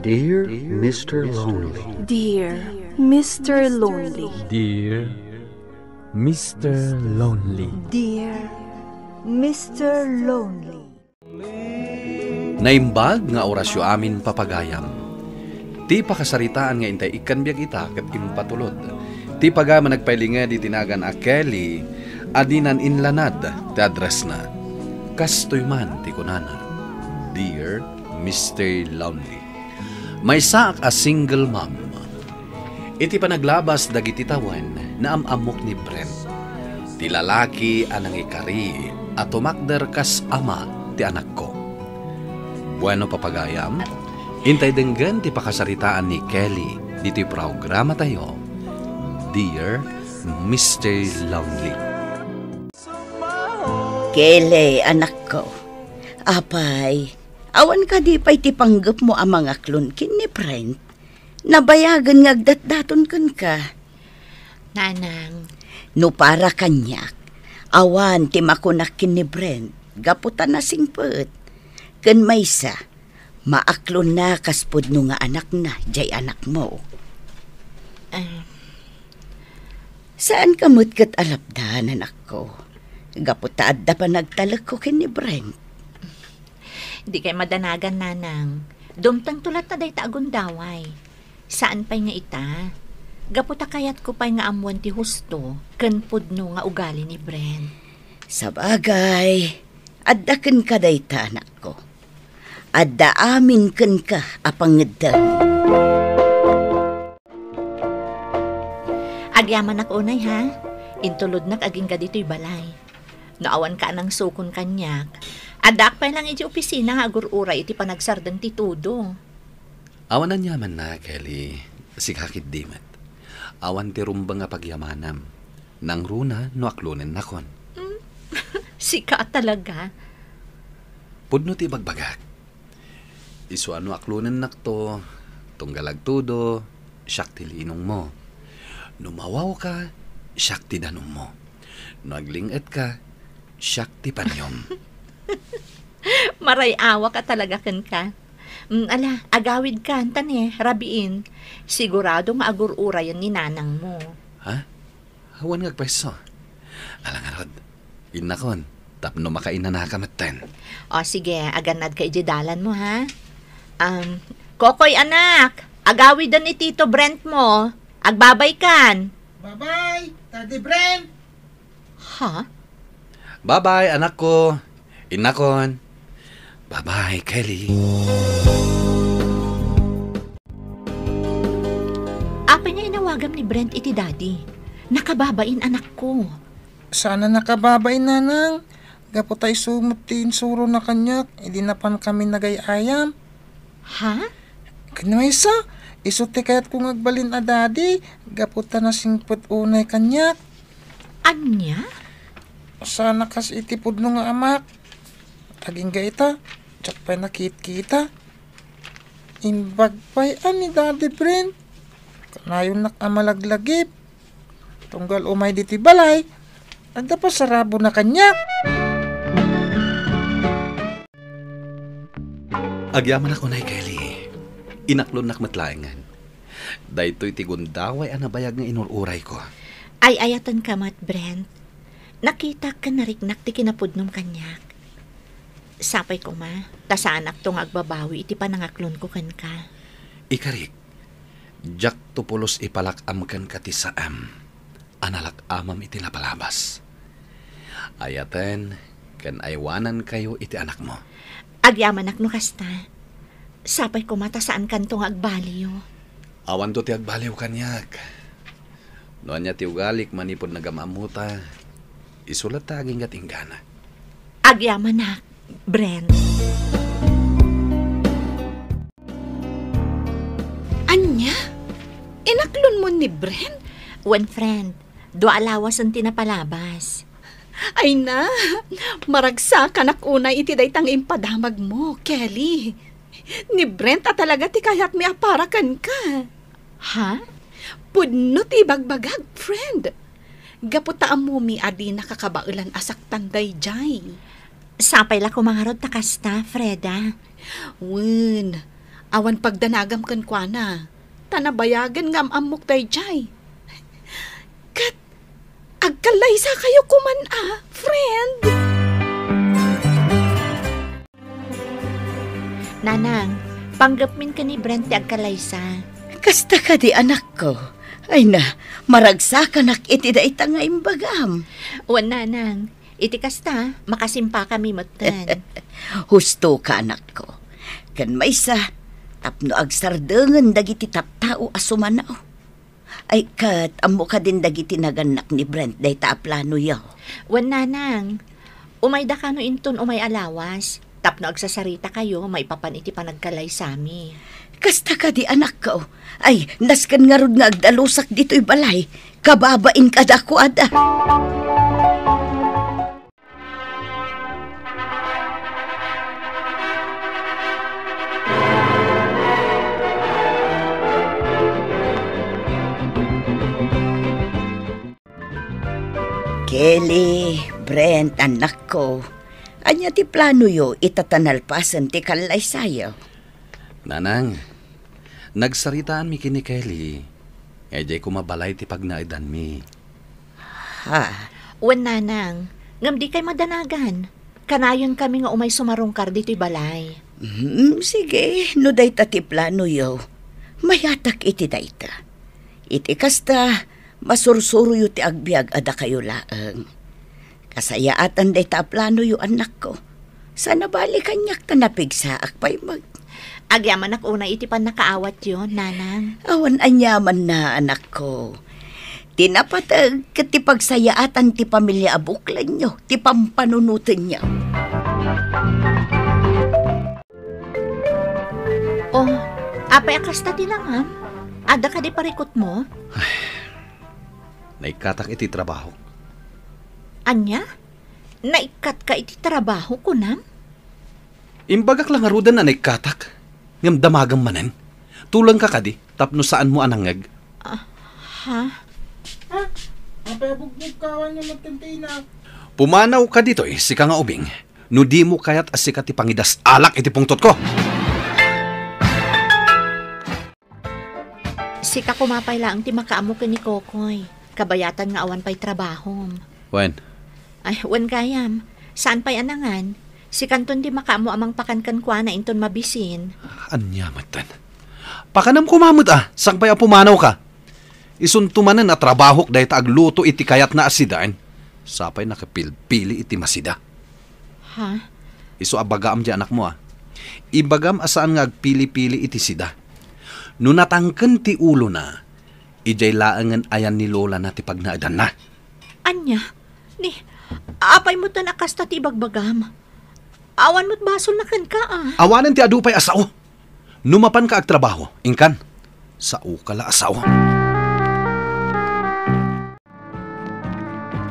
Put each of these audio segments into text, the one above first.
Dear Mr. Lonely. Dear Mr. Lonely. Dear Mr. Lonely. Dear Mr. Lonely. Naimbag nga orasyo amin papagayam. Ti pakasaritaan nga intay ikan biyag ita kat impatulod. Ti pagama nagpailinga di tinagan a Kelly, adinan inlanad ti address na. Kastoy man ti kunana. Dear Mr. Lonely. May saak a single mom. Iti panaglabas dagiti tawan na amamok ni Brent. Ti lalaki anang ikari at tumakder kas ama ti anak ko. Bueno papagayam, intay denggan ti pakasaritaan ni Kelly dito programa tayo. Dear Mr. Lonely. Kelly, anak ko. Apay, awan ka di pa'y tipanggap mo ang mga klunkin ni Brent. Nabayagan ngagdat-daton kan ka. Nanang. No para kanyak, awan ti makunakin ni Brent, gaputan na singpet. Kan maysa, maaklon na kaspod no nga anak na, jay anak mo. Saan ka mutkat alapdan, anak ko? Gaputaad da pa nagtalag ko kin ni Brent. Di kay madanagan, nanang. Dumtang tulat na day taagundaway. Saan pa'y nga ita? Gaputa kayat ko pa'y nga amuan ti husto, kan pudno nga ugali ni Brent. Sabagay, adda ken ka day ta, anak ko. Adda amin ken ka apangedan. Agyaman ak unay ha, intulod nak aging ka dito'y balay. Naawan ka ng sukon kanyak. Adak pa lang iti opisina nga agur-uray iti panagsardan ti tudo. Awan na nyaman na, Kelly. Sikakit dimet. Awan ti rumbang nga pagyamanam. Nang runa no aklunen nakon. Sika talaga. Pudno ti bagbagak. Isu ano aklunen nakto, tunggalag tudo, siyak ti linong mo. Numawaw ka, siyak ti danom mo. Naglinget ka, siyak ti panyom. Maray awa ka talaga kan ka. Ala, agawid ka, tani, rabiin. Sigurado nga agur-ura yan ni nanang mo. Ha? Hawan nga pwesto. Alang arod, inakon, tapno makainan na kamatan. O sige, aganad ka ijidalan mo ha. Kokoy anak, agawid dan ni Tito Brent mo. Agbabay kan. Bye-bye, Daddy Brent. Ha? Bye-bye, anak ko. Inakon. Bye-bye, Kelly. Apa niya inawagam ni Brent iti daddy? Nakababain anak ko. Sana nakababain, nanang. Gaputay sumutin suro na kanyak. Hindi na pan kami nagayayam. Ha? Kanmaysa, isuti kayat kung agbalin a daddy. Gaputa na singput unay kanyak. Anya? Sana kas itipod no nga amak. Aging gaita, tsak pa'y nakit-kita. Imbag pa'y ani Daddy Brent. Kanayon nakamalaglagip. Tunggal umay diti balay. Agda pa sarabo na kanyak. Agyaman ako na, Kelly. Inaklon nakmatlaengan. Dahito iti gundaway anabayag nga inururay ko. Ay ayatan ka mat, Brent. Nakita ka nariknak ti kinapudnom kanyak. Sapay ko ma, tasanak tong agbabawi iti panangaklon ko kan ka. Ikarik, jak tupulos ipalakam kan kati saam. Analak amam iti napalabas. Ayaten, kan aywanan kayo iti anak mo. Agyaman ak no kasta. Sapay ko mata saan kantong agbaliyo. Awan to ti agbaliw kanyak. Noan niya ti ugalik manipod nagamamuta. Isulat taging gatinggana. Agyaman ak, Brent. Anya? Inaklon mo ni Brent? One friend, do alawas ang tinapalabas. Ay na, maragsa ka nakunay iti daytang impadamag mo, Kelly. Ni Brent talaga ti kayat mi aparakan ka. Ha? Pudno ti bagbagag, friend. Gaputaan mo mi adi nakakabaulan asak tanday jay. Sapay la kumangarod ta kasta, Freda. Wen, Awan pagdanagam kan kwa na. Tanabayagan nga amok day jay. Kat, agkalaysa kayo kuman friend. Nanang, panggapmin ka ni Brent ti agkalaysa. Kasta ka di anak ko. Ay na, maragsa ka nak iti da ita nga imbagam. Wan nanang, iti kasta, makasimpa kami matan. Husto ka anak ko. Kan maysa, tapno agsardengan dagiti taptao asumanaw. Ay kat, amo ka din dagiti naganak ni Brent day taaplano yaw. Wan nanang, umay da ka no inton umay alawas. Tapno agsasarita kayo, may papaniti panagkalay sami. Kasta ka di anak ko. Ay, naskan nga rod nga agdalusak dito'y balay. Kababain ka da ko ada. Kelly, Brent, anak ko. Anya ti plano yo itatanalpasan ti kalay sayo. Nanang, nagsaritaan mi kini Kelly. Ejay kumabalay ti pagnaidan mi. Ha? Wan nanang, ngam di kay madanagan. Kanayon kami nga umay sumarungkar dito'y balay. Sige, no dayta ti plano yo. Mayatak iti dayta. Iti kasta, masursuro yu ti agbiag ada kayo laang. Kasayaatan dayta plano yu anak ko. Sana bali kanyak tanapigsaak pa'y mag... Agyaman ak una iti pan nakaawat yon, nanang. Awan anyaman na anak ko. Tinapatag kat ti pagsayaatan ti pamilya abuklan nyo, ti pampanunutin nyo. Oh, apay akasta tinangam? Ada ka di parikot mo? Naikatak iti trabaho. Anya? Naikat ka iti trabaho ko nam? Imbagak lang arudan na naikatak. Ngam damagang manen. Tulang ka kadi, tapno saan mo anangag. Ha? Napabugbog kawan niya magkantina. Pumanaw ka dito si ka nga ubing. No di mo kayat asika ti pangidas alak iti pungtot ko. Sika kumapay lang ti makaamo ka ni Kokoy. Kabayatan nga awan pa'y trabahom. Wen, Ay, wan gayam. Saan pa'y anangan? Si kanton di makaamo amang pakankan kwa na inton mabisin. anya matan. Pakanam kumamot sang paya pumanaw ka. Isuntumanan na trabahok dahi agluto iti kayat na asidain. Sapay nakapilpili iti masida. Ha? Iso abagaam di anak mo Ibagam asaan nga agpili-pili iti sida. No natangken ti ulo na, ijay laangan ayan ni Lola na ti pagnaadan na. Anya? Ni, apay mo ta nakasta ti bagbagam. Awan mo't basol na kan ka Awanan ti adupay asaw. Numapan ka ag trabaho, ingkan. Sao ka la asaw.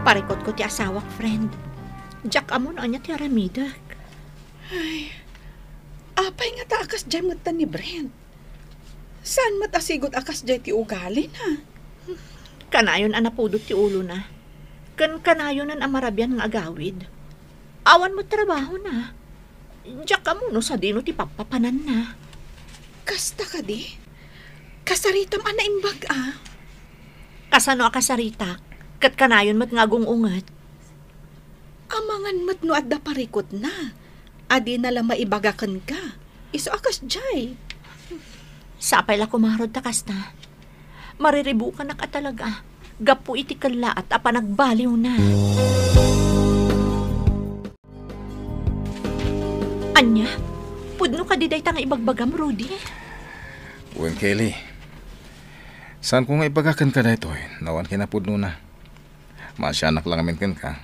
Parikot ko ti asawak, friend. Jack amon anya ti aramidak. Apay nga ta akas jay mata ni Brent. Saan matasigot akas jay ti ugalin Kanayon anapudot ti ulo na. Kanayon ang amarabyan nga agawid. Awan mo trabaho na. Diyak ka mo no sa dino ti papapanan na. Kasta ka di? Kasaritam ana imbag Kasano akasarita? Kat kanayon mat ngagong ungat. Amangan mat no adda parikot na. Adi na lang maibagakan ka. Iso akas jay. Sapay la kumarod ta kasta. Mariribu ka na ka talaga. Gapu iti kala at apanagbaliw na. Anya, pudno ka di day nga ibagbagam, Rudy. Wen Kelly, saan ko nga ibagakan ka na ito nawan kinapudno na. Masyanak lang amin kan ka.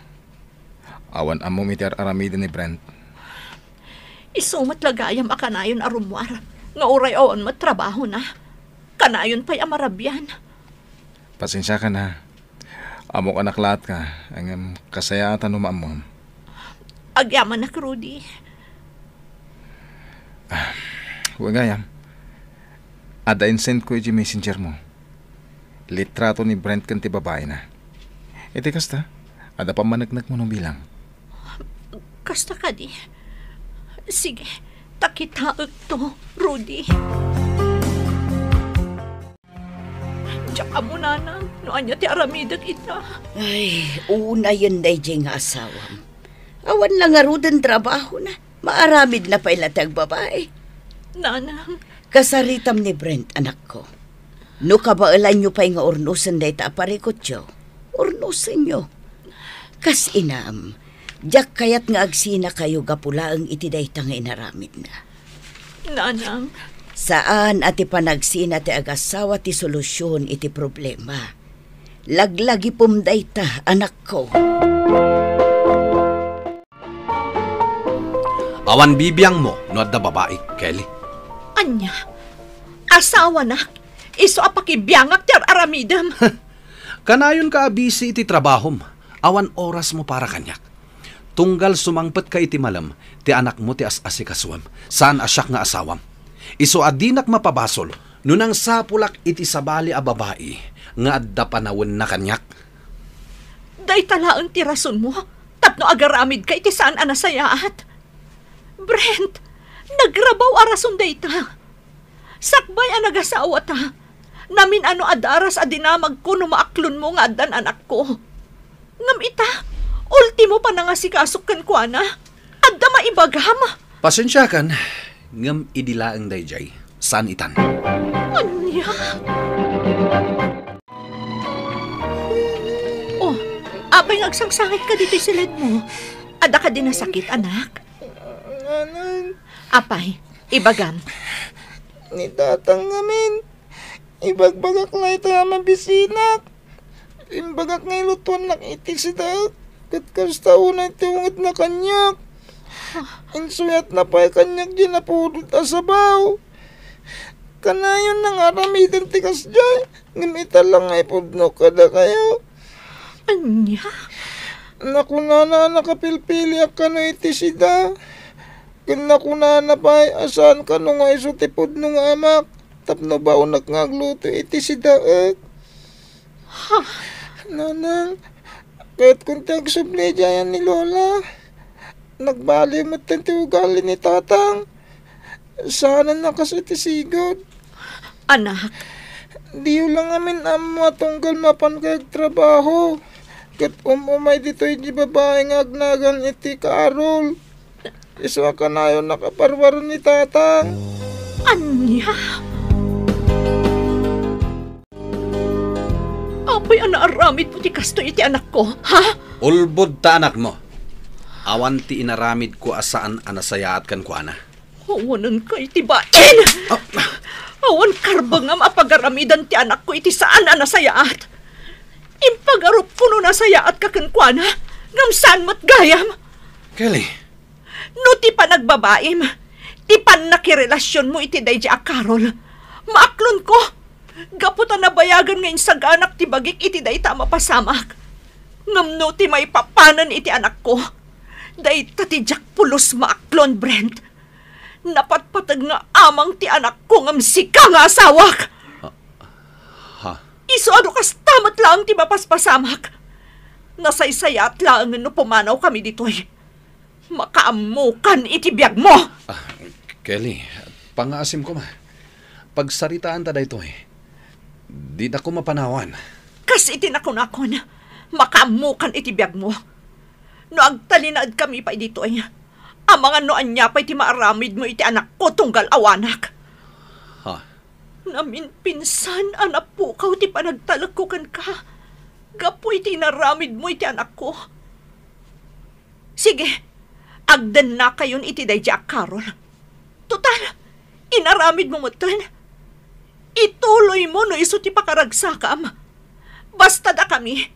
Awan amo mitar aramida ni Brent. Isumat lagayam akanayon arumwar. Nga oray awan matrabaho na. Kanayon pa'y amarabyan. Pasensya ka na. Amo anak lahat ka. Ang kasayatan umamon. Agyaman na, Rudy. Wagayam. Ada insend ko iti messenger mo. Litrato ni Brent kan ti babae na. Iti kasta, ada pa managnak mo nung bilang. Kasta ka di. Sige, Takitaag to, Rudy. Diyak mo nanang, noan niya ti aramidag ita. Ay, una yun day nga asawam. Awan lang nga rudan trabaho na. Maaramid na pa ilatag babae. Nanang, Kasaritam ni Brent, anak ko. No kabaalan nyo pa nga ornusan day ta aparikot yo. Ornusan nyo. Kas inam, diyak kayat nga agsina kayo gapulaang iti day ta nga inaramid na. nanang, Saan ati panagsina ti agasawa ti solusyon iti problema. Laglagi pumday ta, anak ko. Awan bibiyang mo, no adda babae, Kelly. anya, asawa na, iso apakibiyangak ti aramidam. Kanayon ka abisi iti trabahom, awan oras mo para kanyak. Tunggal sumangpet ka iti malam, ti anak mo ti as-asikaswam, saan asyak nga asawam. Iso adinak mapabasol, nunang sapulak iti sabali a babae, nga adda panawon na kanyak. Day talaan ti rason mo, tapno agaramid ka iti saan anasayaat. Brent, nagrabaw arason day ta. Sakbay ang nagasawa ta. Namin ano adaras adinamag ko no maaklon mo nga adan anak ko. Ngam ita, ultimo pa na nga sikasok kan kwa na. Adda maibagam. Pasensya kan, ngam idilaang dayjay, saan itan? Anya? Oh, apay ngagsangsangit ka dito silid mo. Ada ka din na sakit, anak? Nanang, Apay, ibagam. ni tatang ngamin. Ibagbagak na ito nga mabisinak. Imbagak nga ilutuan na iti si Dag. Katkasta unay tiwungat na kanyak. Insuyat na pa'y kanyak di napudot asabaw. Kanayon nang aramidan tikas dyan. Ngamita lang ay pudno kada kayo. Anya? Nakunana nakapilpili ak kano iti sida. Nakunana pa'y asan kano nga iso tipod nung amak. Tapno ba unak nga agluto iti sida ak. Nanang, kahit kung tagsubli dyan ni Lola. Nagbali mo tanti ugali ni tatang. Sana nakas iti sigod. Anak, Diyo lang amin amo tunggal mapan kag trabaho. Kat umay dito iti babae nga agnagan iti kaarol. Iswa ka na yun nakaparwaro ni tatang. anya? Apay anaaramid mo ti kasto iti anak ko, ha? Ulbod ta anak mo. Awan ti inaramid ko asaan anasayaat kan kuana. Awanan ka iti bain! Awan karbangam apagaramidan ti anak ko iti saan anasayaat. Impagarup ko no nasayaat ka kankwana, ngam saan mo't gayam. Kelly, No ti pa nagbabaim, ti pan nakirelasyon mo iti dayja a Carol. Maaklon ko, gaputa na bayagan ngayon sa ganak ti bagik iti dayta mapasamak. Ngam no ti may papanan iti anak ko. Dayta ti jak pulos maaklon, Brent. Napatpatag nga amang ti anak ko ngam sika nga asawak. ha? Iso ano kas tamat lang ti mapaspasamak. Nasaysayat lang no pumanaw kami dito'y. Makaamukan iti biyag mo. Kelly, pangaasim ko ma. Pagsaritaan ta dayto di na ko mapanawan. Kas itinakon-akon, makaamukan iti biyag mo. No agtalinaad kami pa dito ay, ang mga noan niya pa iti maaramid mo iti anak ko tunggal awanak. Ha? Namin pinsan, anak po, kaw ti panagtalagkukan ka. Gapo iti naramid mo iti anak ko. Sige, agdan na kayon iti dayja Carol. Total, inaramid mo mutan. Ituloy mo no iso ti pakaragsakam. Basta da kami,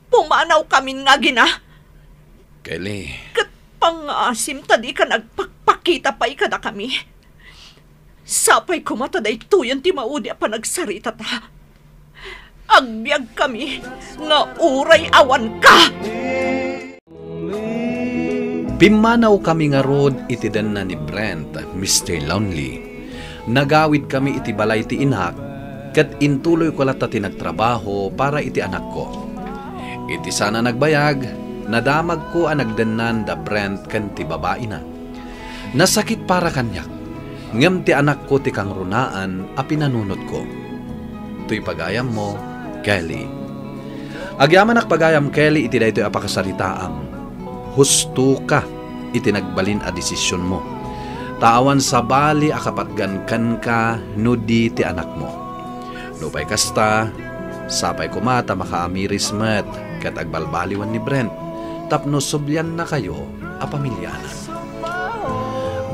pumanaw kami nga gina. Kelly, Kat pangasim tadi ka nagpakpakita pa ikada kami. Sapay kumataday tuyan ti maudi pa nagsarita ta. Agbyag kami nga uray awan ka. pimanaw kami nga rod iti den na ni Brent, Mr. Lonely. Nagawid kami iti balay ti inak, kat intuloy ko lata tinagtrabaho para iti anak ko. Iti sana nagbayag, nadamag ko ang nagdanan da Brent kan ti babae na. Nasakit para kanyak, ngem ti anak ko ti kang runaan a pinanunot ko. To'y pagayam mo, Kelly. Agyaman ak pagayam Kelly iti daytoy apakasaritaam. Husto ka iti nagbalin a desisyon mo. Taawan sa bali akapatgankan ka no di ti anak mo. Nupay kasta, sapay kumata makaamiris met kat agbalbaliwan ni Brent. Tapno subyan na kayo a pamilyanan.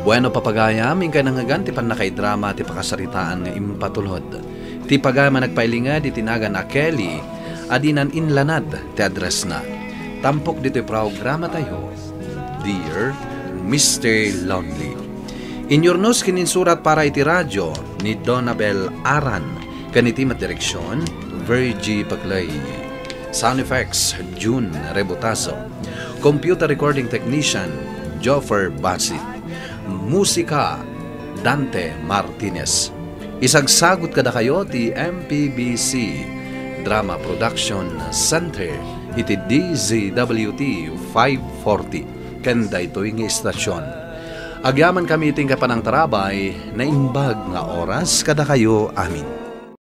Bueno papagayam, ingkay nangagan ti panakay drama ti pakasaritaan nga impatulod. Ti pagayam nagpailinga di tinagan a Kelly, adinan inlanad ti address na. Tampok dito programa tayo, Dear Mr. Lonely. Inyornos kininsurat para iti radyo ni Donabel Aran, kanitimat direksyon, Virgie Paclay. Sound effects, June Rebutaso. Computer recording technician, Joffer Basit. Musika, Dante Martinez. Isagsagot kada kayo ti MPBC Drama Production Center iti DZWT 540 kenda ito'y nga istasyon. Agyaman kami iting kapanang tarabay na imbag nga oras kada kayo amin.